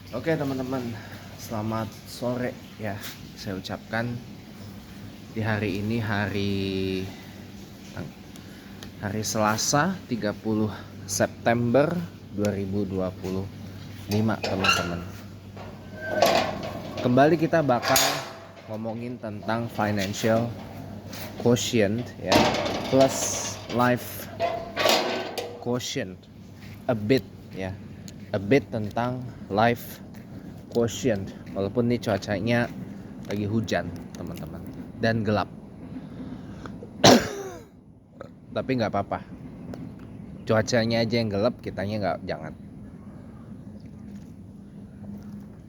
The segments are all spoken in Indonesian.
Oke teman-teman, selamat sore ya. Saya ucapkan di hari ini hari Selasa 30 September 2025 teman-teman. Kembali kita bakal ngomongin tentang financial quotient ya, plus life quotient a bit ya. A bit tentang life quotient, walaupun nih cuacanya lagi hujan teman-teman dan gelap, tapi nggak apa-apa, cuacanya aja yang gelap, kitanya nggak, jangan.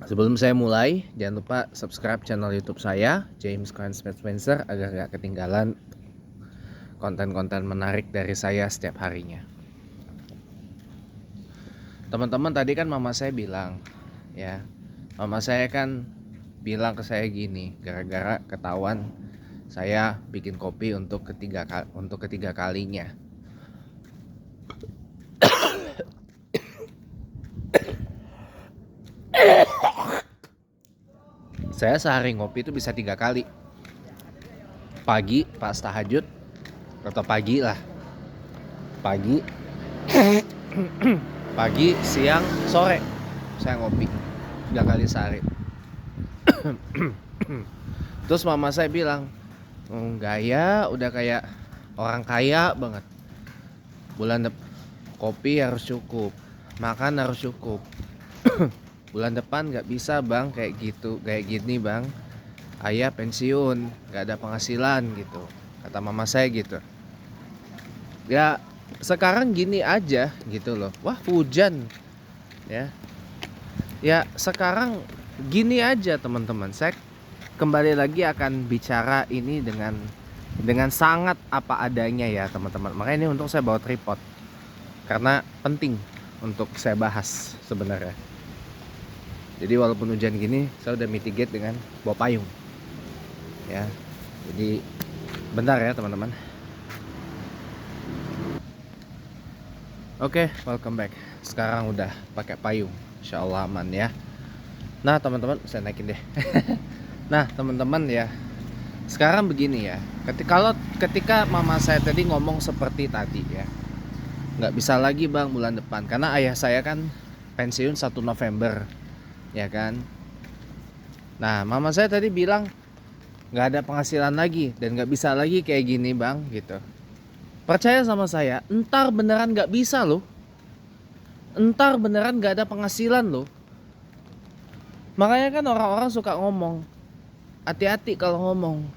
Sebelum saya mulai, jangan lupa subscribe channel YouTube saya, James Cohen Spencer, agar nggak ketinggalan konten-konten menarik dari saya setiap harinya. Teman-teman, tadi kan mama saya bilang ya, mama saya kan bilang ke saya gini, gara-gara ketahuan saya bikin kopi untuk ketiga kalinya. Saya sehari ngopi itu bisa 3 kali. Pagi pas tahajud, atau pagi lah. Pagi, siang, sore saya ngopi 3 kali sehari. Terus mama saya bilang, gaya udah kayak orang kaya banget. Bulan depan kopi harus cukup, makan harus cukup. Bulan depan nggak bisa bang kayak gitu, kayak gini bang. Ayah pensiun, nggak ada penghasilan gitu. Kata mama saya gitu. Ya sekarang gini aja gitu loh. Wah hujan, ya. Ya sekarang gini aja teman-teman. Saya kembali lagi akan bicara ini dengan sangat apa adanya ya teman-teman. Makanya ini untuk saya bawa tripod, karena penting untuk saya bahas sebenarnya. Jadi walaupun hujan gini, saya udah mitigate dengan bawa payung ya. Jadi bentar ya teman-teman. Oke, welcome back. Sekarang udah pakai payung, insyaallah aman ya. Nah teman-teman, saya naikin deh. Nah teman-teman ya, sekarang begini ya. Ketika mama saya tadi ngomong seperti tadi ya, nggak bisa lagi bang bulan depan, karena ayah saya kan pensiun 1 November ya kan. Nah mama saya tadi bilang nggak ada penghasilan lagi dan nggak bisa lagi kayak gini bang gitu. Percaya sama saya, entar beneran nggak bisa loh. Entar beneran nggak ada penghasilan loh. Makanya kan orang-orang suka ngomong, hati-hati kalau ngomong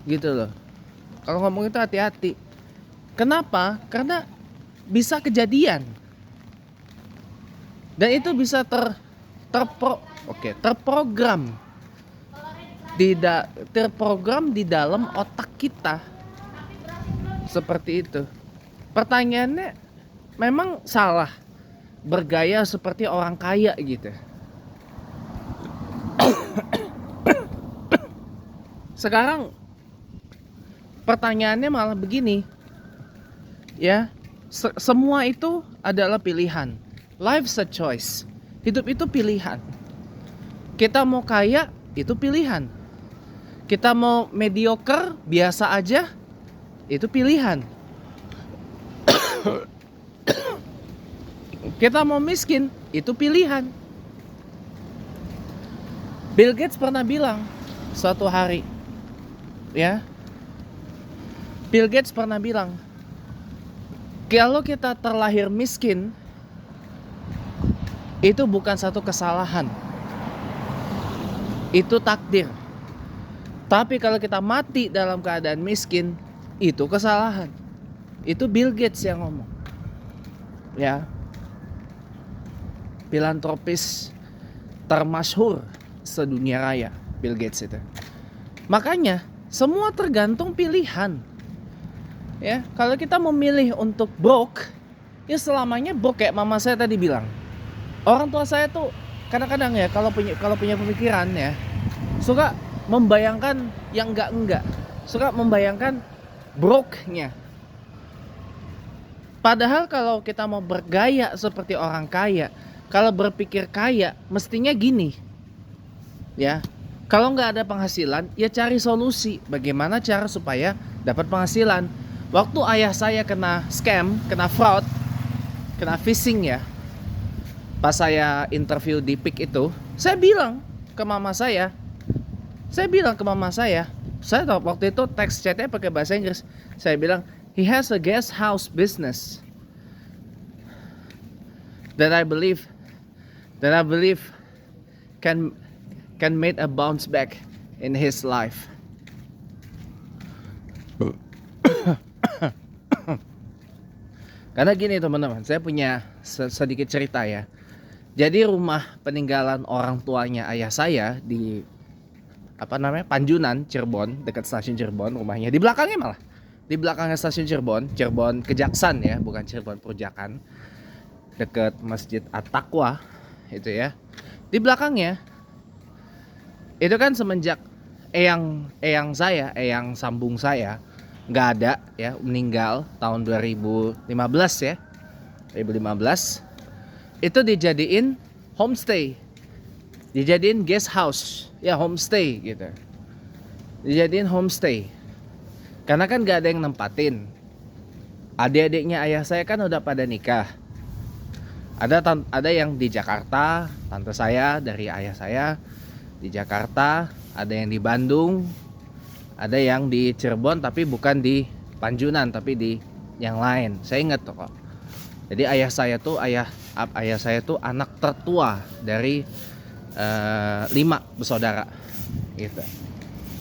gitu loh. Kalau ngomong itu hati-hati. Kenapa? Karena bisa kejadian. Dan itu bisa terprogram terprogram di dalam otak kita. Seperti itu. Pertanyaannya, memang salah bergaya seperti orang kaya gitu. Sekarang pertanyaannya malah begini. Ya, semua itu adalah pilihan. Life's a choice. Hidup itu pilihan. Kita mau kaya, itu pilihan. Kita mau mediocre, biasa aja, itu pilihan. Kita mau miskin, itu pilihan. Bill Gates pernah bilang suatu hari, ya, Bill Gates pernah bilang, kalau kita terlahir miskin, itu bukan satu kesalahan, itu takdir. Tapi kalau kita mati dalam keadaan miskin, itu kesalahan. Itu Bill Gates yang ngomong. Ya. Filantropis termasyhur sedunia raya, Bill Gates itu. Makanya semua tergantung pilihan. Ya, kalau kita memilih untuk broke, ya selamanya broke kayak mama saya tadi bilang. Orang tua saya tuh kadang-kadang ya kalau punya pemikiran ya, suka membayangkan yang enggak. Suka membayangkan broke-nya. Padahal kalau kita mau bergaya seperti orang kaya, kalau berpikir kaya mestinya gini, ya. Kalau nggak ada penghasilan, ya cari solusi. Bagaimana cara supaya dapat penghasilan? Waktu ayah saya kena scam, kena fraud, kena phishing ya. Pas saya interview di PIK itu, saya bilang ke mama saya, saya waktu itu teks chatnya pakai bahasa Inggris. Saya bilang, he has a guest house business that I believe can make a bounce back in his life. Karena gini teman-teman, saya punya sedikit cerita ya. Jadi rumah peninggalan orang tuanya ayah saya di Panjunan, Cirebon, dekat stasiun Cirebon rumahnya. Di belakangnya stasiun Cirebon Kejaksan ya, bukan Cirebon Perujakan. Dekat Masjid At-Taqwa itu ya. Di belakangnya itu kan semenjak eyang sambung saya nggak ada ya, meninggal tahun 2015 ya, 2015 itu dijadiin homestay, dijadiin guest house ya, homestay gitu, dijadiin homestay karena kan nggak ada yang nempatin. Adik-adiknya ayah saya kan udah pada nikah, ada yang di Jakarta, tante saya dari ayah saya di Jakarta, ada yang di Bandung, ada yang di Cirebon tapi bukan di Panjunan tapi di yang lain. Saya ingat tuh kok. Jadi ayah saya tuh anak tertua dari 5 bersaudara gitu.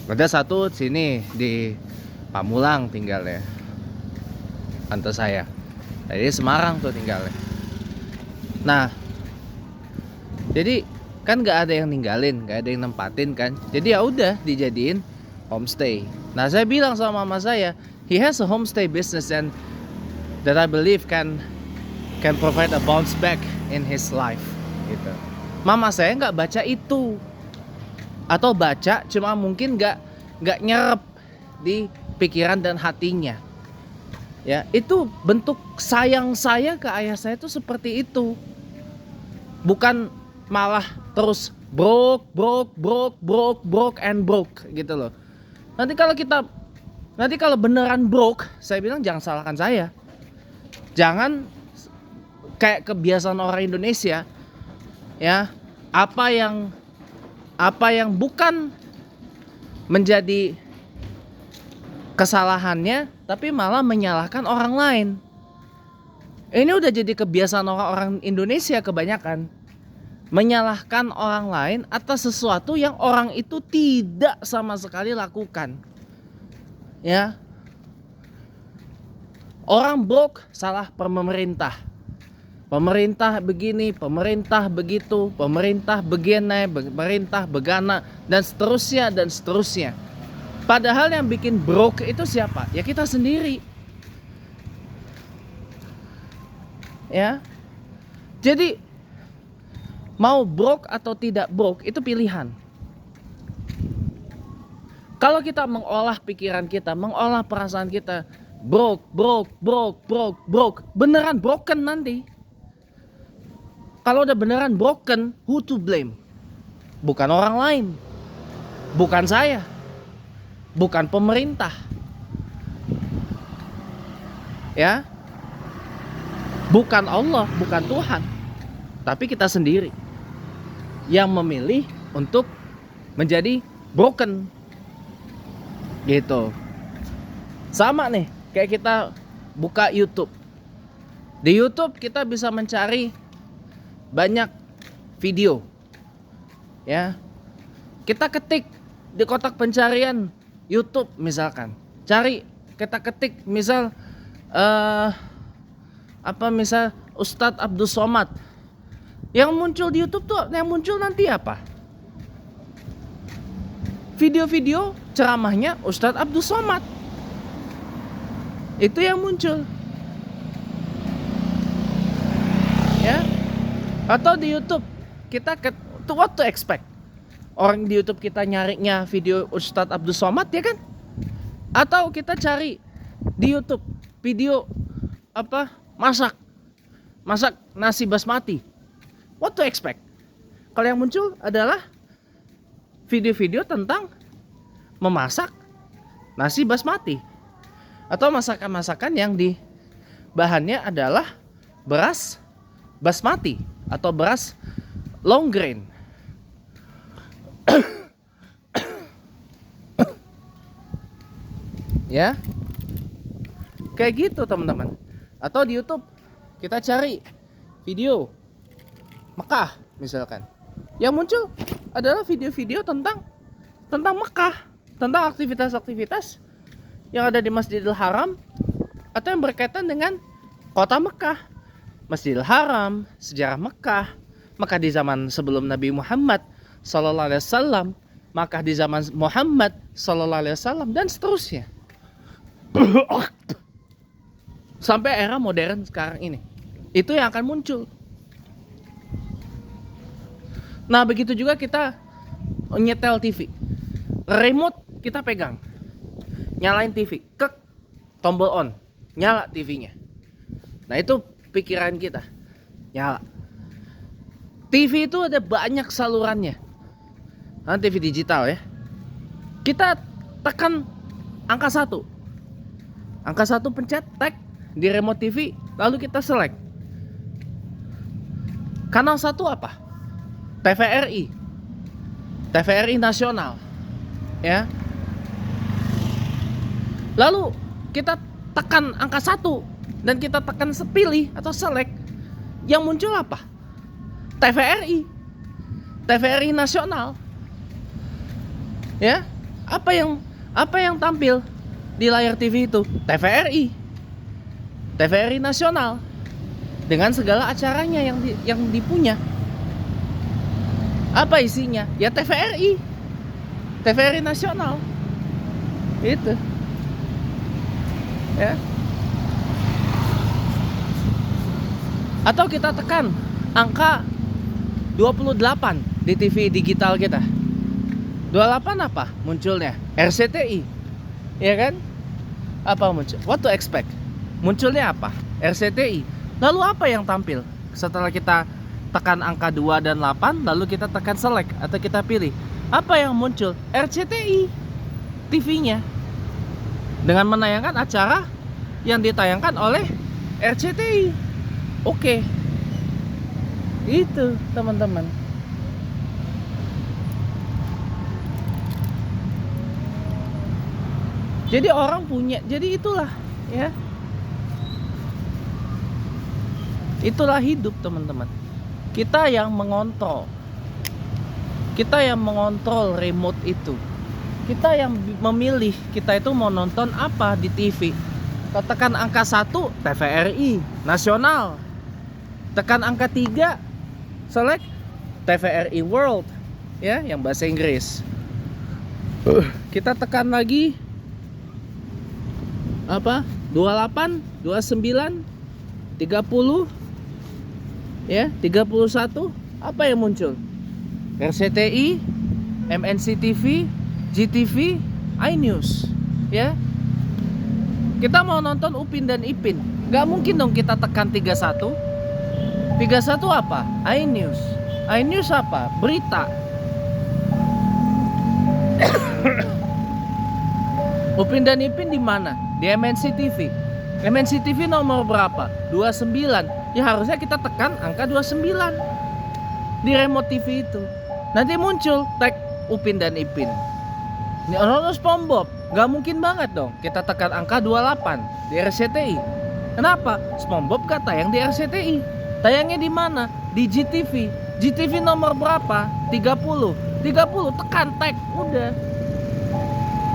Ada satu sini di Pamulang tinggalnya, tante saya. Jadi Semarang tuh tinggalnya. Nah, jadi kan nggak ada yang ninggalin, nggak ada yang nempatin kan. Jadi ya udah dijadiin homestay. Nah, saya bilang sama mama saya, he has a homestay business and that I believe can provide a bounce back in his life gitu. Mama saya nggak baca itu, atau baca cuma mungkin nggak nyerap di pikiran dan hatinya. Ya, itu bentuk sayang saya ke ayah saya itu seperti itu. Bukan malah terus broke gitu loh. Nanti kalau beneran broke, saya bilang jangan salahkan saya. Jangan kayak kebiasaan orang Indonesia ya, apa yang bukan menjadi kesalahannya tapi malah menyalahkan orang lain. Ini udah jadi kebiasaan orang Indonesia kebanyakan, menyalahkan orang lain atas sesuatu yang orang itu tidak sama sekali lakukan. Ya. Orang broke salah pemerintah. Pemerintah begini, pemerintah begitu, pemerintah begini, pemerintah begana, dan seterusnya. Padahal yang bikin broke itu siapa? Ya kita sendiri. Ya. Jadi mau broke atau tidak broke itu pilihan. Kalau kita mengolah pikiran kita, mengolah perasaan kita, broke, beneran broken nanti. Kalau udah beneran broken, who to blame? Bukan orang lain, bukan saya, bukan pemerintah, ya, bukan Allah, bukan Tuhan, tapi kita sendiri yang memilih untuk menjadi broken gitu. Sama nih kayak kita buka YouTube. Di YouTube kita bisa mencari banyak video ya. Kita ketik di kotak pencarian YouTube misalkan, kita ketik misal misal Ustadz Abdul Somad. Yang muncul di YouTube tuh, yang muncul nanti apa? Video-video ceramahnya Ustadz Abdul Somad. Itu yang muncul. Ya. Atau di YouTube kita what to expect? Orang di YouTube kita nyarinya video Ustadz Abdul Somad ya kan? Atau kita cari di YouTube video masak nasi basmati. What to expect? Kalau yang muncul adalah video-video tentang memasak nasi basmati atau masakan-masakan yang di bahannya adalah beras basmati atau beras long grain. Ya, kayak gitu teman-teman. Atau di YouTube kita cari video Mekah misalkan, yang muncul adalah video-video tentang Mekah, tentang aktivitas-aktivitas yang ada di Masjidil Haram atau yang berkaitan dengan kota Mekah, Masjidil Haram, sejarah Mekah, Mekah di zaman sebelum Nabi Muhammad Sallallahu Alaihi Wasallam, Mekah di zaman Muhammad Sallallahu Alaihi Wasallam, dan seterusnya. Sampai era modern sekarang ini, itu yang akan muncul. Nah, begitu juga kita nyetel TV, remote kita pegang, nyalain TV, kek, tombol on, nyala TV-nya. Nah, itu pikiran kita, nyala. TV itu ada banyak salurannya. Nah, TV digital ya. Kita tekan angka 1. Angka 1 pencet, tag di remote TV, lalu kita select. Kanal 1 apa? TVRI. TVRI nasional. Ya. Lalu kita tekan angka 1 dan kita tekan pilih atau select. Yang muncul apa? TVRI. TVRI nasional. Ya. Apa yang tampil di layar TV itu? TVRI. TVRI nasional dengan segala acaranya yang dipunya. Apa isinya? Ya TVRI. TVRI nasional. Itu. Ya. Atau kita tekan angka 28 di TV digital kita. 28 apa munculnya? RCTI. Ya kan? Apa muncul? What to expect? Munculnya apa? RCTI. Lalu apa yang tampil? Setelah kita tekan angka 2 dan 8, lalu kita tekan select atau kita pilih. Apa yang muncul? RCTI TV-nya. Dengan menayangkan acara yang ditayangkan oleh RCTI. Oke. Itu, teman-teman. Jadi orang punya, jadi itulah ya. Itulah hidup, teman-teman. Kita yang mengontrol. Kita yang mengontrol remote itu. Kita yang memilih kita itu mau nonton apa di TV. Tekan angka 1 TVRI nasional. Tekan angka 3 select TVRI World ya, yang bahasa Inggris. Kita tekan lagi apa? 28, 29, 30 ya, 31. Apa yang muncul? RCTI, MNC TV, GTV, iNews ya. Kita mau nonton Upin dan Ipin, gak mungkin dong kita tekan 31. 31 apa? iNews. iNews apa? Berita. Upin dan Ipin di mana? Di MNC TV. MNC TV nomor berapa? 29. Ya harusnya kita tekan angka 29 di remote TV itu. Nanti muncul tag Upin dan Ipin. Ini nonton SpongeBob, gak mungkin banget dong kita tekan angka 28 di RCTI. Kenapa? SpongeBob gak tayang di RCTI. Tayangnya di mana? Di GTV. GTV nomor berapa? 30. 30 tekan tag, udah.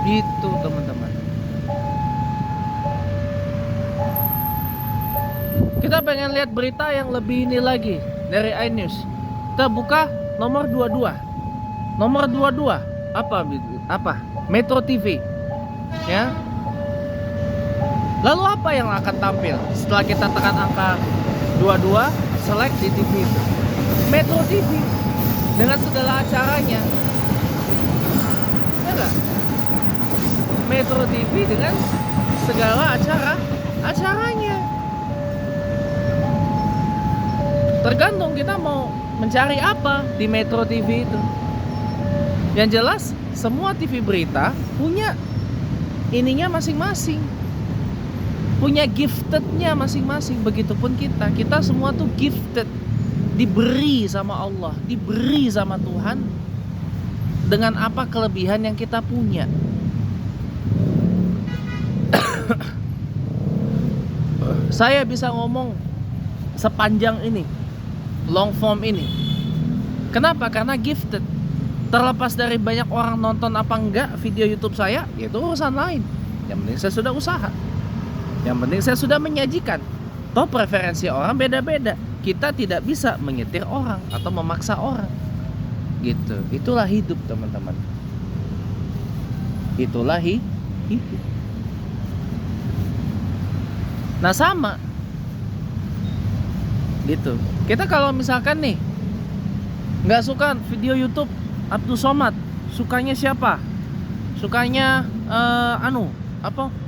Gitu, teman-teman. Kita pengen lihat berita yang lebih ini lagi dari iNews. Kita buka nomor 22. Nomor 22 apa? Metro TV. Ya. Lalu apa yang akan tampil setelah kita tekan angka 22 select di TV itu? Metro TV dengan segala acaranya. Ya enggak? Metro TV dengan segala acaranya. Tergantung kita mau mencari apa di Metro TV itu. Yang jelas semua TV berita punya ininya masing-masing, punya giftednya masing-masing. Begitupun kita semua tuh gifted, diberi sama Allah, diberi sama Tuhan dengan apa kelebihan yang kita punya. Saya bisa ngomong sepanjang ini, long form ini. Kenapa? Karena gifted. Terlepas dari banyak orang nonton apa enggak video YouTube saya, itu urusan lain. Yang penting saya sudah usaha, yang penting saya sudah menyajikan. Toh preferensi orang beda-beda. Kita tidak bisa menyetir orang atau memaksa orang, gitu. Itulah hidup, teman-teman. Itulah hidup. Nah sama gitu. Kita kalau misalkan nih nggak suka video YouTube Abdul Somad, sukanya siapa? Sukanya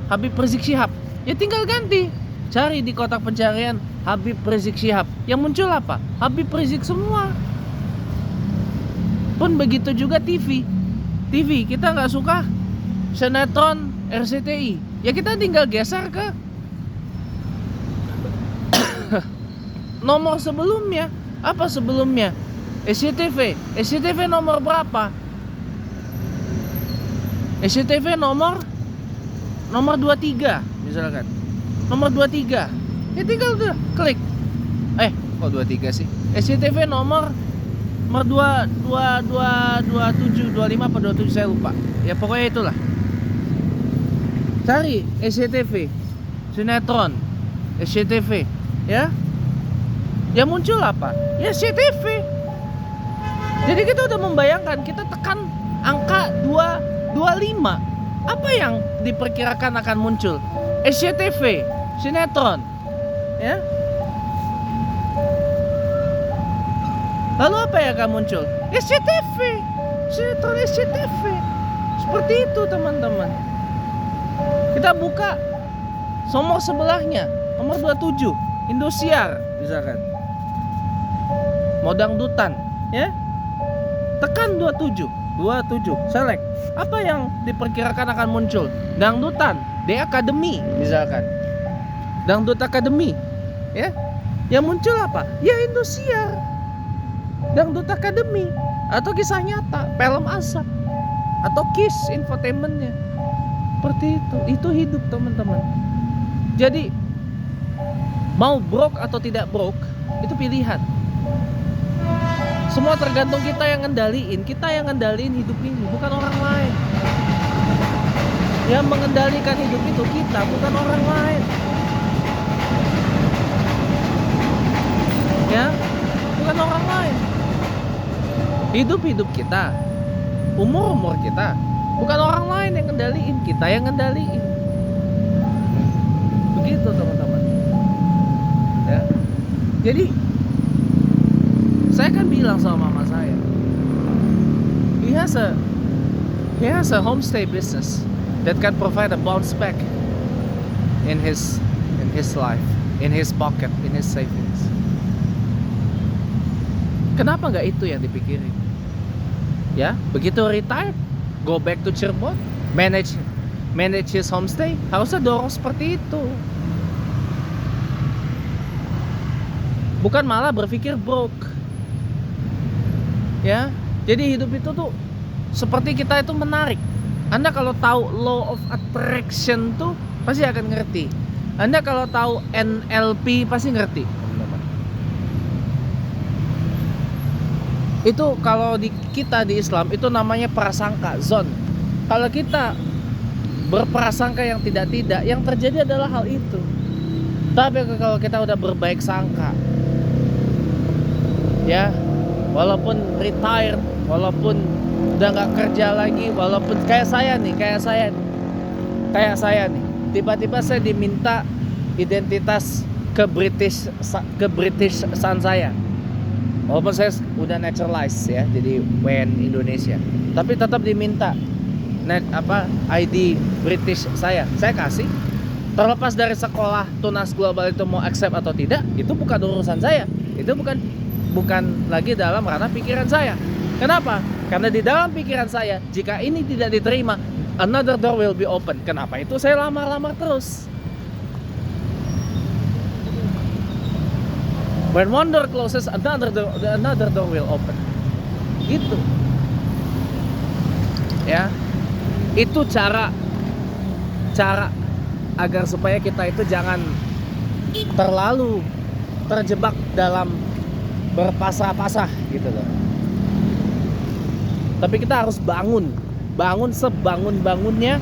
Habib Rizik Syihab. Ya tinggal ganti, cari di kotak pencarian Habib Rizik Syihab. Yang muncul apa? Habib Rizik semua. Pun begitu juga TV kita nggak suka sinetron RCTI, ya kita tinggal geser ke nomor sebelumnya. Apa sebelumnya? SCTV nomor berapa? SCTV nomor 23 misalkan. Nomor 23. Ya tinggal tuh klik. Kok 23 sih? SCTV nomor 27, 25 apa 27 saya lupa. Ya pokoknya itulah. Cari SCTV, sinetron SCTV, ya. Ya muncul apa? Ya SCTV. Jadi kita udah membayangkan, kita tekan angka 25. Apa yang diperkirakan akan muncul? SCTV, sinetron, ya. Lalu apa yang akan muncul? SCTV, sinetron SCTV. Seperti itu, teman-teman. Kita buka nomor sebelahnya, nomor 27, Indosiar misalkan. Modangdutan, ya. Tekan 27, select. Apa yang diperkirakan akan muncul? Dangdutan, The Academy misalkan. Dangdut Academy, ya. Yang muncul apa? Ya Indosiar. Dangdut Academy, atau kisah nyata, film asap, atau Kiss infotainmentnya. Seperti itu hidup, teman-teman. Jadi mau broke atau tidak broke, itu pilihan. Semua tergantung kita yang ngendaliin hidup ini, bukan orang lain. Yang mengendalikan hidup itu kita, bukan orang lain. Ya, bukan orang lain. Hidup kita, umur kita, bukan orang lain yang ngendaliin, kita yang ngendaliin. Begitu, teman-teman. Ya. Jadi saya kan bilang sama mama saya, he has a homestay business that can provide a bounce back in his life, in his pocket, in his savings. Kenapa nggak itu yang dipikirin? Ya, begitu retire, go back to Cirebon, manage his homestay. Harusnya dorong seperti itu. Bukan malah berpikir broke. Ya, jadi hidup itu tuh seperti kita itu menarik. Anda kalau tahu law of attraction tuh pasti akan ngerti. Anda kalau tahu NLP pasti ngerti. Itu kalau kita di Islam itu namanya prasangka, zon. Kalau kita berprasangka yang tidak, yang terjadi adalah hal itu. Tapi kalau kita udah berbaik sangka, ya, walaupun retired, walaupun udah nggak kerja lagi, walaupun kayak saya nih, tiba-tiba saya diminta identitas ke Britishan saya, walaupun saya udah naturalized ya, jadi WN Indonesia, tapi tetap diminta ID British saya kasih. Terlepas dari sekolah tunas global itu mau accept atau tidak, itu bukan urusan saya, itu bukan bukan lagi dalam ranah pikiran saya. Kenapa? Karena di dalam pikiran saya, jika ini tidak diterima, another door will be open. Kenapa itu saya lamar-lamar terus? When one door closes, another door will open. Gitu. Ya. Itu cara agar supaya kita itu jangan terlalu terjebak dalam berpasrah-pasrah gitu loh. Tapi kita harus bangun sebangun-bangunnya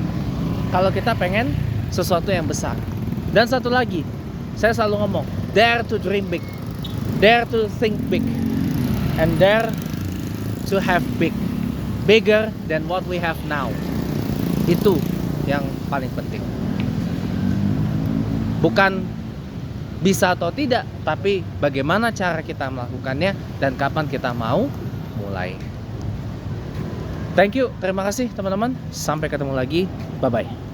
kalau kita pengen sesuatu yang besar. Dan satu lagi, saya selalu ngomong, dare to dream big, dare to think big, and dare to have big, bigger than what we have now. Itu yang paling penting. Bukan bisa atau tidak, tapi bagaimana cara kita melakukannya dan kapan kita mau mulai. Thank you, terima kasih teman-teman. Sampai ketemu lagi. Bye-bye.